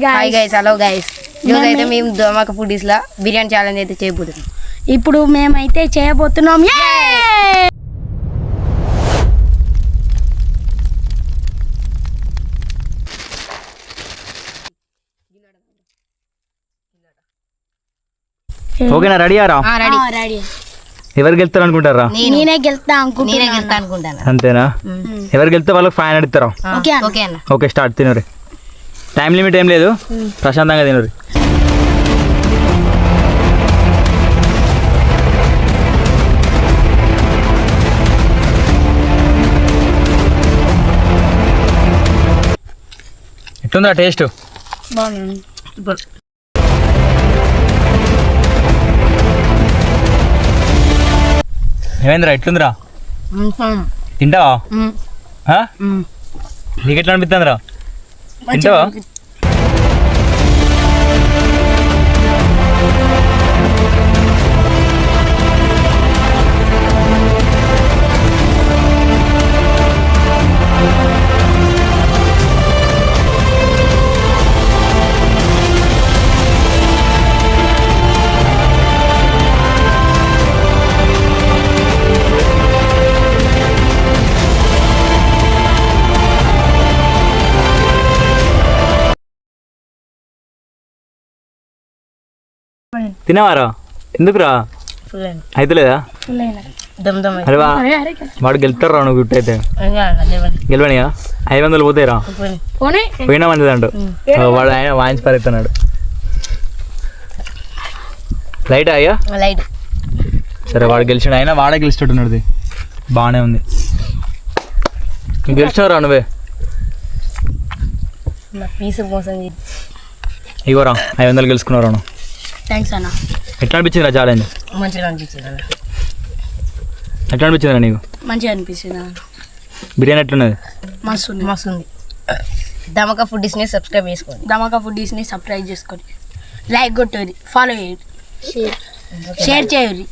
Guys hello guys ఈరోజు అయితే మేము ధమాకా ఫుడీస్ లా బిర్యానీ ఛాలెంజ్ అయితే చేయబోతున్నాం. ఇప్పుడు మేమైతే చేయబోతున్నాం. ఓకేనా? రెడీయారా? రెడీ. ఎవరు గెలుస్తారు అనుకుంటారా? నేనే గెలుస్తా అనుకుంటున్నాను. అంతేనా? ఎవరు గెలిస్తే వాళ్ళకి 500 ఇస్తారా? ఓకే అన్న. Okay start. తినరు. టైం లిమిట్ ఏం లేదు, ప్రశాంతంగా తినరు. ఎట్లుందా టేస్ట్? ఏమైందిరా, ఎట్లుందిరా? తింటావా? నీకు ఎట్లా అనిపిస్తుందిరా? తింటావా? తినవారా? ఎందుకురా? అయితలేదా? అరే వాడు గెలుతారా? నువ్వు గుట్టు అయితే గెలవనిగా 500 పోతాయిరా. పోయినా మంచిది అంటూ వాడు ఆయన వాయించి పారేస్తున్నాడు. లైట్ అయ్యా లైట్. సరే వాడు గెలిచాడు, అయినా వాడే గెలిచేటట్టున్నాడు. బాగానే ఉంది. గెలిచినావురా నువ్వే. ఇగోరా 500 గెలుచుకున్నారా నువ్వు. థ్యాంక్స్ అన్న. ఎట్లా అనిపించిందిరా ఛాలెంజ్? మంచిగా అనిపించింది అన్న. ఎట్లా అనిపించిందిరా నీకు? మంచిగా అనిపిస్తుంది. బిర్యానీ ఎట్లున్నది? మస్తు ఉంది. ధమాకా ఫుడీస్ని సబ్స్క్రైబ్ చేసుకోండి. ధమాకా ఫుడీస్ని సబ్స్క్రైబ్ చేసుకోండి, లైక్ కొట్టండి, ఫాలో చేయండి, షేర్ చేయండి.